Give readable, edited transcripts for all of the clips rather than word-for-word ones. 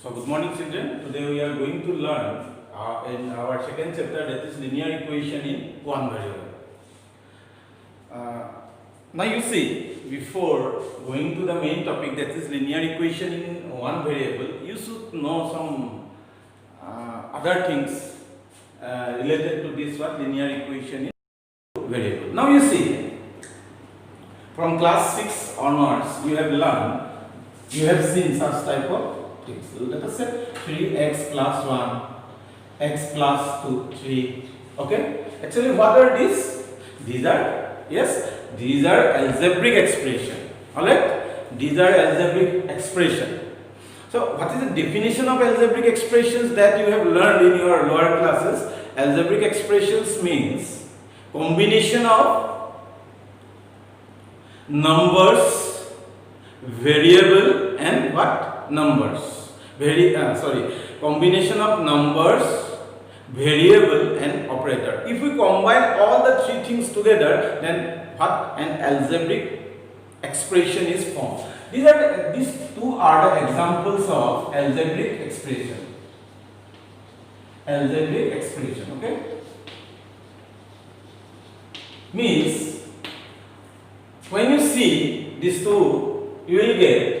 So good morning children. Today we are going to learn in our second chapter, that is linear equation in one variable. Now you see, before going to the main topic, that is linear equation in one variable, you should know some other things related to this linear equation in variable. Now you see, from class 6 onwards, you have learned, you have seen such type of things. So let us say 3x plus 1, x plus 2, 3. Okay? Actually, what are these? These are, yes, these are algebraic expression. Alright? These are algebraic expression. So, what is the definition of algebraic expressions that you have learned in your lower classes? Algebraic expressions means combination of numbers, variable and what? Numbers. Combination of numbers, variable and operator. If we combine all the three things together, then what? An algebraic expression is formed. These two are the examples of algebraic expression. Algebraic expression, okay? Means when you see these two, you will get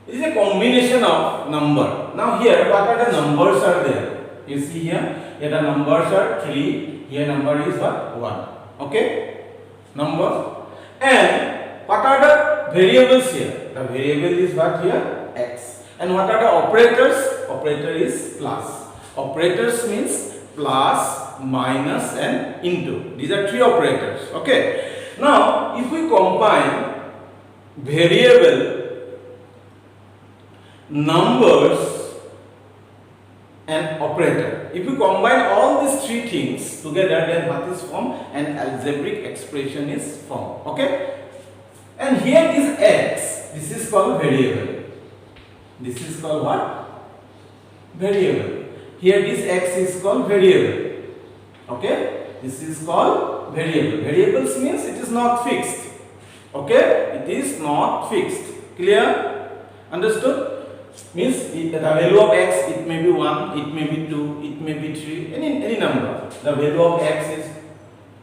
it is a combination of number. Now here, what are the numbers are there? You see here the numbers are 3. Here number is what? 1. Okay? Number. And what are the variables here? The variable is what here? X. And what are the operators? Operator is plus. Operators means plus, minus and into. These are three operators. Okay? Now, if we combine variable, numbers and operator, if you combine all these three things together, then what is formed? An algebraic expression is formed. Okay? And here is x. This is called variable. This is called what? Variable. Here this x is called variable. Okay? This is called variable. Variables means it is not fixed. Okay? It is not fixed. Clear? Understood? Means the value of x, it may be 1, it may be 2, it may be 3, any number. The value of x is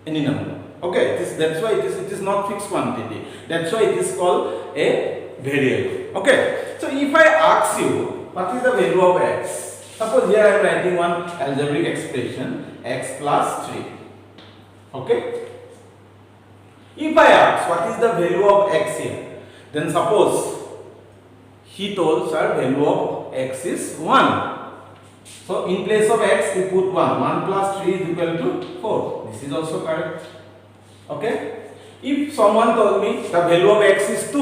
any number. Okay, that's why it is not fixed quantity. That's why it is called a variable. Okay, so if I ask you what is the value of x, suppose here I am writing one algebraic expression, x plus 3. Okay, if I ask what is the value of x here, then suppose he told, sir, value of x is 1. So in place of x we put 1. 1 plus 3 is equal to 4. This is also correct. Okay. If someone told me the value of x is 2.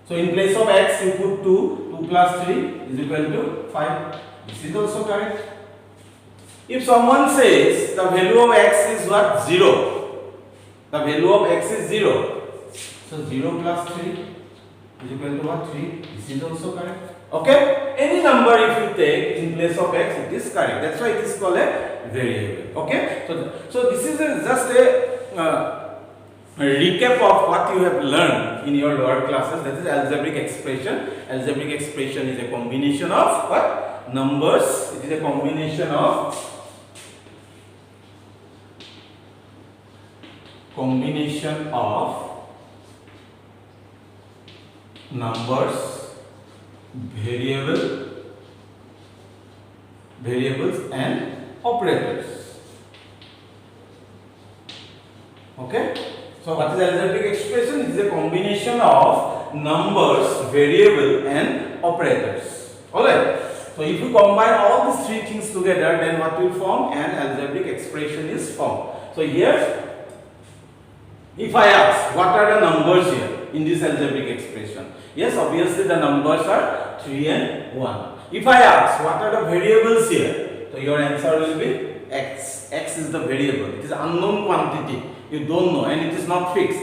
So in place of x we put 2. 2 plus 3 is equal to 5. This is also correct. If someone says the value of x is what? 0. The value of x is 0. So 0 plus 3 is equal to what? 3. This is also correct. Okay? Any number if you take in place of x, it is correct. That's why it is called a variable. Okay? So this is just a recap of what you have learned in your lower classes. That is algebraic expression. Algebraic expression is a combination of what? Numbers. It is a combination of numbers, variables and operators. Okay? So what is algebraic expression? It is a combination of numbers, variable and operators. Alright. So if you combine all these three things together, then what will form? An algebraic expression is formed. So here, if I ask what are the numbers here in this algebraic expression? Yes, obviously the numbers are 3 and 1. If I ask what are the variables here, so your answer will be x. X is the variable. It is unknown quantity. You don't know and it is not fixed.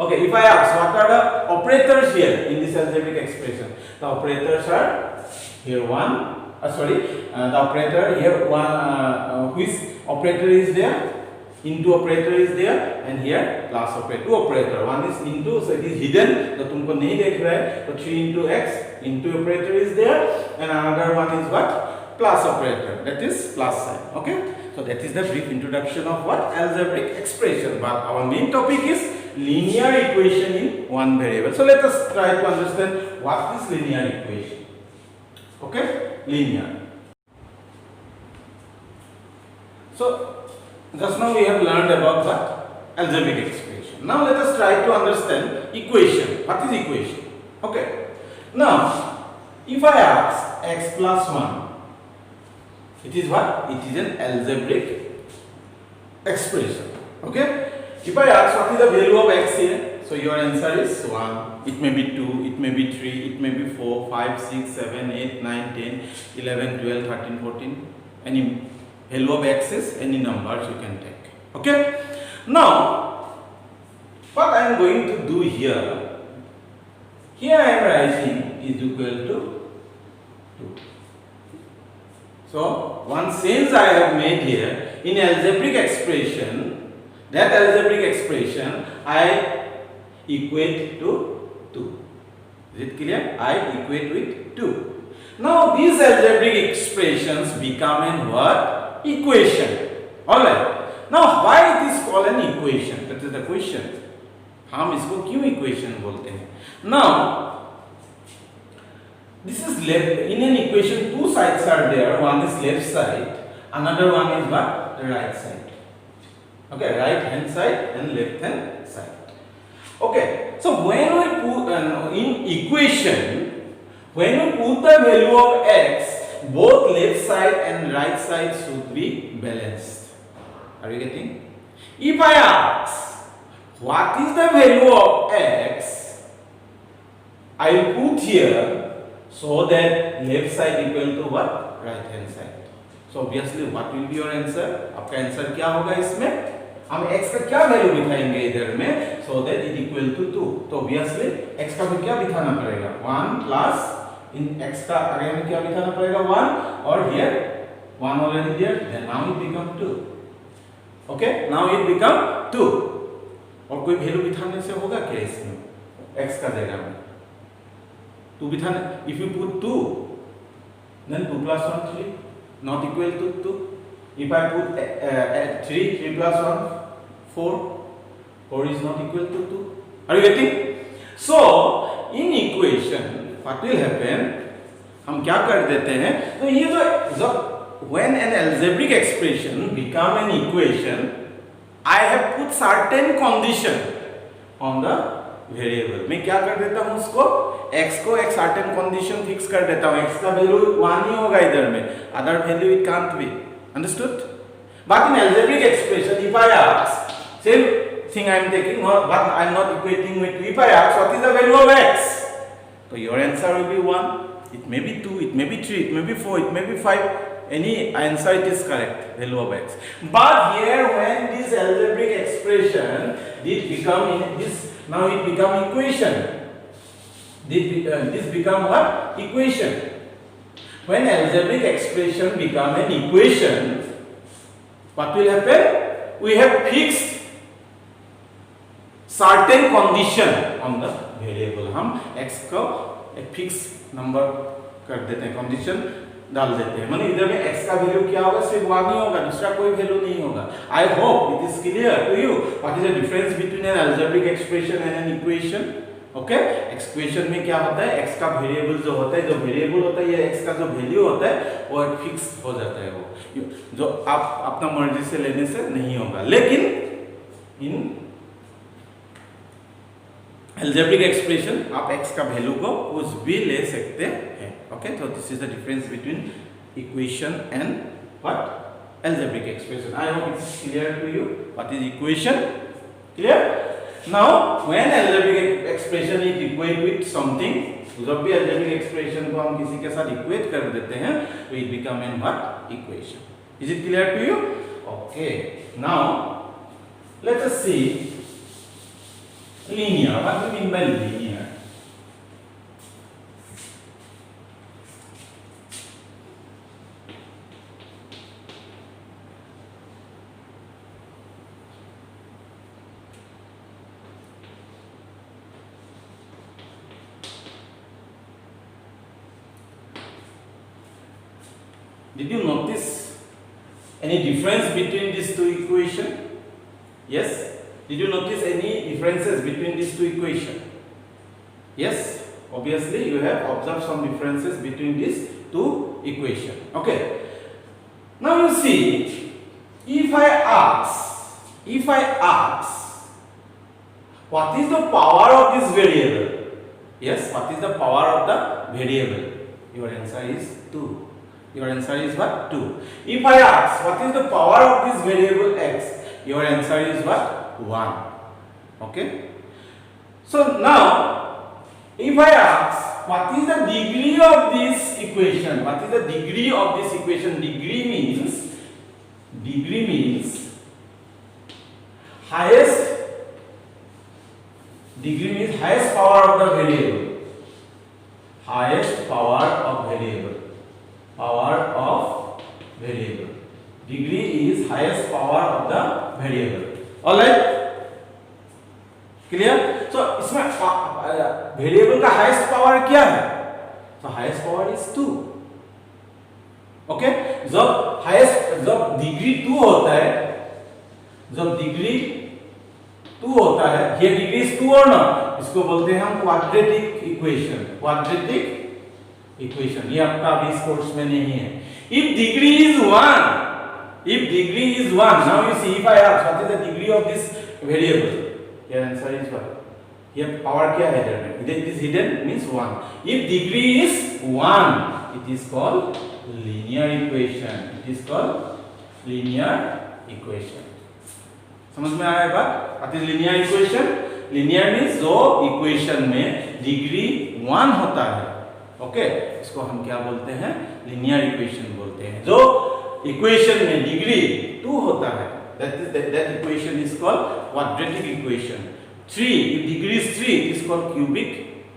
Okay, if I ask what are the operators here in this algebraic expression, the operators are here 1. The operator here 1. Which operator is there? into operator is there and here plus operator, two operator, one is into, so it is hidden, तो तुमको नहीं देख रहा है, तो 3 into x, into operator is there and another one is what? Plus operator, that is plus sign. Okay, so that is the brief introduction of what? Algebraic expression. But our main topic is linear equation in one variable. So let us try to understand what is linear equation. Okay, linear. So just now we have learned about what? Algebraic expression. Now let us try to understand equation. What is equation? Okay. Now, if I ask x plus 1, it is what? It is an algebraic expression. Okay. If I ask what is the value of x here, so your answer is 1. It may be 2, it may be 3, it may be 4, 5, 6, 7, 8, 9, 10, 11, 12, 13, 14. Any value of x is any numbers you can take. Okay. Now, what I am going to do here, I am writing is equal to 2. So, one change I have made here in algebraic expression, that algebraic expression I equate to 2. Is it clear? I equate with 2. Now, these algebraic expressions become an what? Equation. Alright. Now, why it is called an equation? That is the question. हम इसको क्यों equation बोलते हैं? Now, this is left in an equation. Two sides are there. One is left side, another one is what? The right side. Okay, right hand side and left hand side. Okay, so when we put in equation, when we put the value of x, both left side and right side should be balanced. Are you getting? If I ask what is the value of x, I will put here so that left side equal to what? Right hand side. So obviously what will be your answer? आपका answer क्या होगा इसमें? हम x का क्या value बिठाएंगे इधर में so that it equal to 2. तो obviously x का भी क्या बिठाना पड़ेगा? 1 plus in x का आगे में क्या बिठाना पड़ेगा? 1 और here 1 already there. Then now it become 2. Okay, now it become 2. और कोई वैल्यू बिठाने से होगा क्या इसमें? x का जगह में 2 बिठाने. If you put 2, then 2 plus 1 3 not equal to 2. If I put 3 plus 1 4 is not equal to 2. Are you getting? So in equation what will happen? हम क्या कर देते हैं? तो ये जो when an algebraic expression become an equation, I have put certain condition on the variable. मैं क्या कर देता हूँ उसको? x को एक certain condition fix कर देता हूँ. x का value 1 ही होगा इधर में. Other value it can't be. Understood? But in algebraic expression, if I ask, same thing I am taking, but I am not equating with 2. If I ask what is the value of x, so your answer will be 1. It may be 2, it may be 3, it may be 4, it may be 5. Any answer it is correct, value of x. But here when this algebraic expression did become in this, now it become equation. This become what? Equation. When algebraic expression become an equation, what will happen? We have fixed certain condition on the variable. हम x को एक fix number कर देते हैं, condition डाल देते हैं. माने इधर में x का वैल्यू क्या होगा? सिर्फ 1 ही होगा, दूसरा कोई वैल्यू नहीं होगा. I hope it is clear to you what is the difference between an algebraic expression and an equation. Okay, expression में क्या होता है? x का वेरिएबल जो होता है, जो वेरिएबल होता है, ये x का जो वैल्यू होता है वो एक फिक्स हो जाता है. वो जो आप अपना मर्जी से लेने से नहीं होगा. लेकिन इन algebraic expression आप x का वैल्यू को कुछ भी ले सकते हैं. ओके, तो this is the difference between equation and what? algebraic expression. I hope it is clear to you what is equation. Clear? Now when algebraic expression is equate with something, जब भी algebraic expression को हम किसी के साथ equate कर देते हैं तो it become an what? Equation. Is it clear to you? Okay. Now let us see linear. What do you mean by linear? Did you notice any difference between these two equations? Yes? Did you notice any differences between these two equations? Yes? Obviously, you have observed some differences between these two equations. Okay. Now you see, if I ask, what is the power of this variable? Yes, what is the power of the variable? Your answer is 2. Your answer is what? 2. If I ask, what is the power of this variable x? Your answer is what? 1. Okay. So now, if I ask, what is the degree of this equation? What is the degree of this equation? Degree means highest power of the variable. Highest power of variable. Power of variable. Degree is highest power of the variable. Alright? Clear? So इसमें variable का highest power क्या है? तो highest power is 2. Okay, जब degree 2 होता है, ये degree is 2 और ना, इसको बोलते हैं हम क्वाड्रेटिक इक्वेशन. ये आपका अभी इस कोर्स में नहीं है. If degree is 1, now you see, if I ask what is the degree of this variable, your answer is what? Here power क्या है इधर में? It is hidden means 1. If degree is 1, it is called linear equation. समझ में आया बात? What is linear equation? Linear means जो equation में डिग्री 1 होता है, ओके, इसको हम क्या बोलते हैं? linear equation बोलते हैं. जो equation में डिग्री 2 होता है, that equation is called quadratic equation. 3, if degree is 3, it is called cubic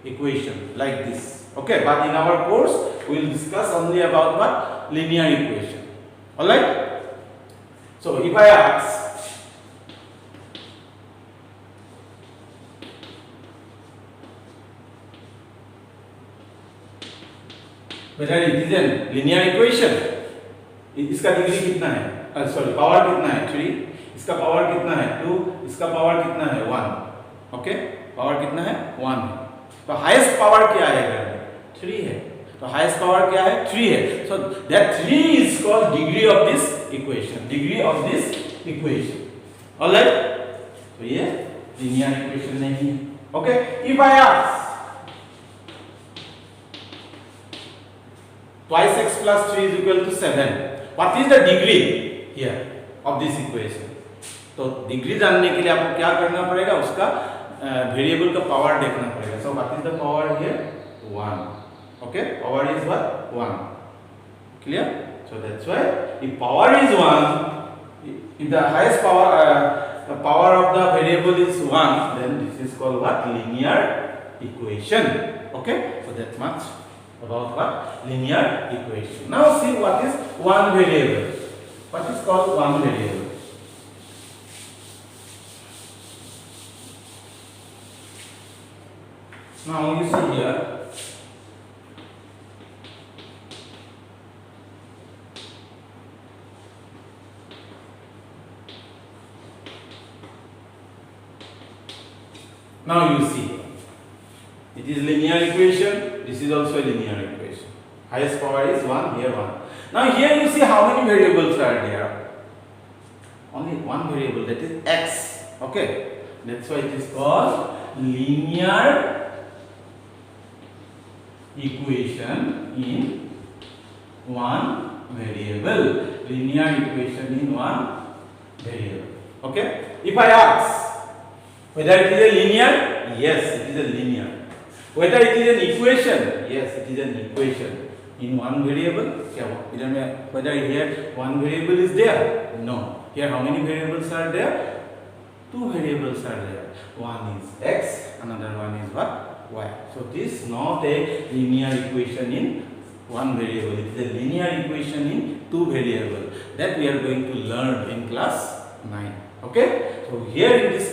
equation, like this. Okay, but in our course we will discuss only about what? Linear equation. Alright? So if I ask, whether it is a linear equation, इसका degree कितना है? Sorry, power कितना है? 3. इसका power कितना है? 2. इसका power कितना है? 1. ओके, पावर कितना है? 1 है. तो हाईएस्ट पावर क्या है? 3 है. तो हाईएस्ट पावर क्या है? 3 है. So that 3 is called degree of this equation. Alright? तो ये लीनियर इक्वेशन नहीं है. Okay, if I ask twice x plus 3 is equal to 7, what is the degree here of this equation? तो degree जानने के लिए आपको क्या करना पड़ेगा? उसका वेरिएबल का पावर देखना पड़ेगा. So what is the power here? 1. Okay, power is what? 1. Clear? So that's why if power is 1, if the highest power the power of the variable is 1, then this is called what? Linear equation. Okay, so that much about what? Linear equation. Now see what is one variable. What is called one variable? Now you see here, now you see, it is linear equation. This is also a linear equation. Highest power is 1, here 1. Now here you see how many variables are there? Only one variable, that is x. Okay, that's why it is called linear equation in one variable. Linear equation in one variable. Okay, if I ask whether it is a linear, yes, it is a linear. Whether it is an equation, yes, it is an equation in one variable. Whether here one variable is there? No. Here how many variables are there? 2 variables are there. One is x, another one is what? Y. So this is not a linear equation in one variable. It is a linear equation in 2 variables that we are going to learn in class 9. Okay? So here in this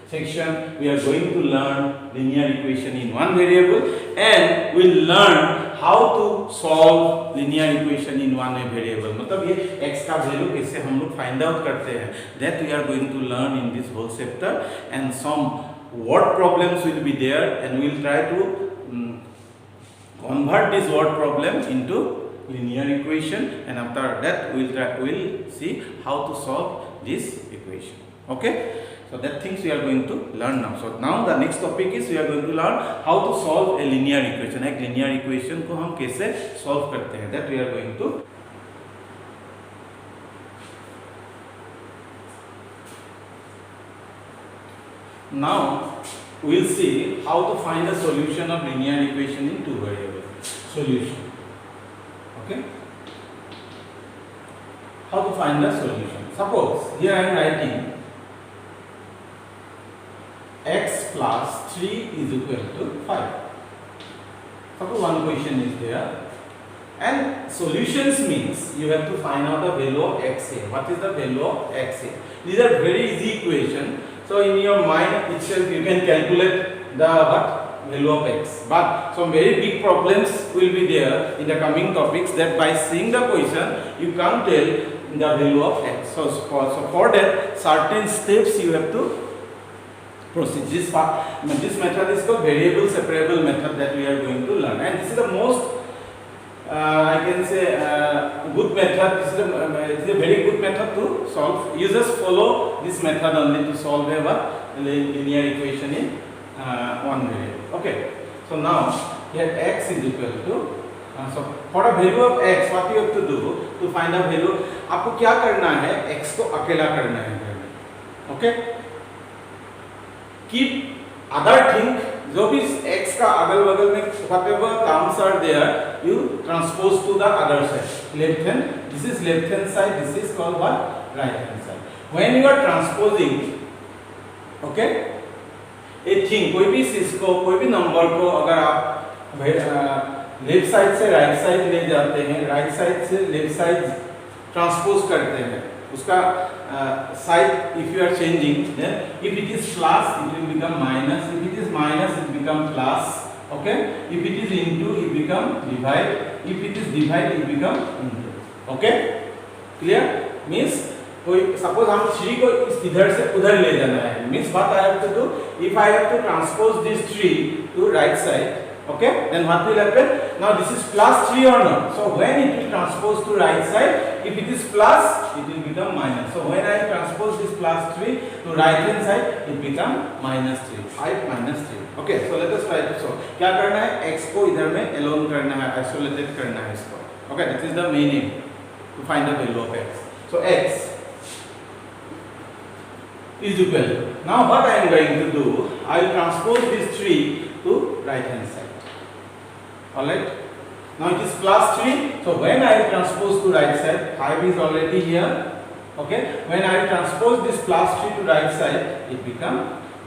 section we are going to learn linear equation in one variable, and we'll learn how to solve linear equation in one variable, मतलब ये x का value कैसे हम लोग find out करते हैं, that we are going to learn in this whole chapter and some word problems will be there and we will try to convert this word problem into linear equation, and after that we will see how to solve this equation. Okay, so that things we are going to learn now. So now the next topic is we are going to learn how to solve a linear equation. एक linear equation को हम कैसे solve करते हैं, that we are going to now we will see how to find the solution of linear equation in two variables. Solution. Okay. How to find the solution? Suppose here I am writing x plus 3 is equal to 5. Suppose one question is there, and solutions means you have to find out the value of x here. What is the value of x here? These are very easy equation. So in your mind itself you can calculate the value of x, but some very big problems will be there in the coming topics, that by seeing the question you can't tell the value of x. So for that certain steps you have to proceed. This method is called variable separable method that we are going to learn, and this is the most I can say good method. This is a very good method to solve. You just follow this method only to solve a linear equation in one variable. Okay. So now here x is equal to so for a value of x, what you have to do to find a value, आपको क्या करना है, x को अकेला करना है. Okay. Keep other thing, जो भी x का अगल बगल में whatever terms are there, you transpose to the other side. Left hand, this is left hand side, this is called what? Right hand side. When you are transposing, okay, a thing, कोई भी चीज को, कोई भी number को अगर आप left side से राइट साइड ले जाते हैं, राइट साइड से लेफ्ट साइड ट्रांसपोज करते हैं, उसका side if you are changing, then if it is plus it will become minus, if it is minus it become plus. Okay, if it is into it become divide, if it is divide it become into. Okay, clear? Means कोई suppose हम 3 को इधर से उधर ले जाना है, means what I have to do, if I have to transpose this 3 to right side, okay, then what will happen? Now this is plus 3 or not, so when it will transpose to right side, if it is plus it will become minus. So when I transpose this plus 3 to right hand side, it become minus 3, 5 minus 3. Okay, so let us try to solve. क्या करना है, x को इधर में alone करना है, isolated करना है इसको. Okay, that is the main aim, to find the value of x. So x is equal to, now what I am going to do, I will transpose this 3 to right hand side. Alright, now it is plus 3, so when I transpose to right side, 5 is already here. Okay, when I transpose this plus 3 to right side, it become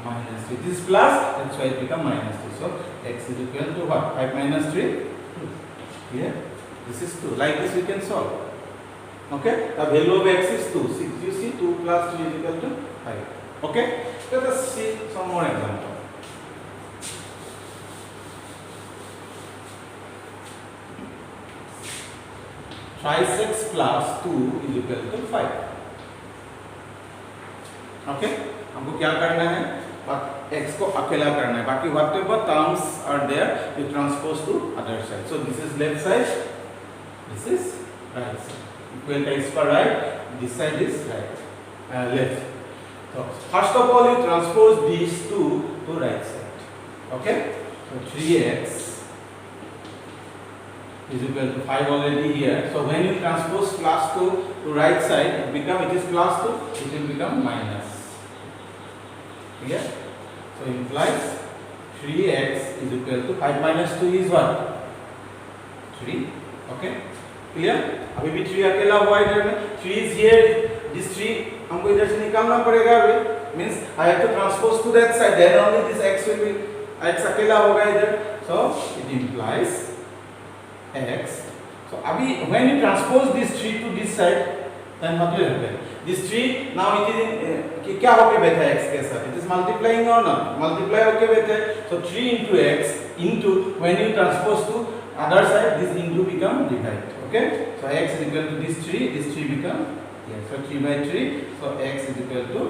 minus 3. This is plus, that's why it become minus 3. So x is equal to what? 5 minus 3, 2. Here, this is 2. Like this we can solve. Okay, the value of x is 2. See, you see 2 plus 3 is equal to 5. Okay, let us see some more example. Thrice x plus 2 is equal to 5. Okay, हमको क्या करना है, x को अकेला करना है, बाकी whatever terms are there you transpose to other side. So this is left side, this is right side. Equal x for right, this side is right, left. So first of all you transpose these two to right side. Okay, so 3x is equal to 5 already here. So when you transpose plus 2 to right side, it is plus 2, it will become minus. Clear? So implies 3x is equal to 5 minus 2 is what? 3. Okay, clear? अभी भी 3 अकेला हुआ इधर में, 3 is here, this 3 हमको इधर से निकालना पड़ेगा अभी, means I have to transpose to that side, then only this x will be, x अकेला होगा इधर, so it implies x. So अभी when you transpose this 3 to this side, then what will happen? This 3 now it is in क्या होके बैठा है x के साथ? It is multiplying or not? Multiply होके बैठा है. So 3 into x into when you transpose to other side this into become divide. Okay, so x is equal to this 3 become here. So 3 by 3. So x is equal to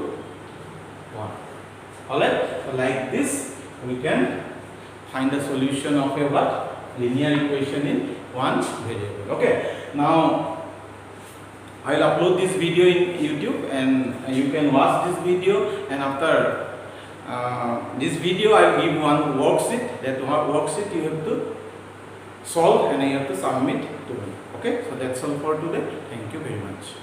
1. Alright. So like this we can find the solution of a what? Linear equation in one variable. Okay. Now I will upload this video in YouTube and you can watch this video, and after this video I will give one worksheet. That worksheet you have to solve and you have to submit to me. Okay, so that's all for today. Thank you very much.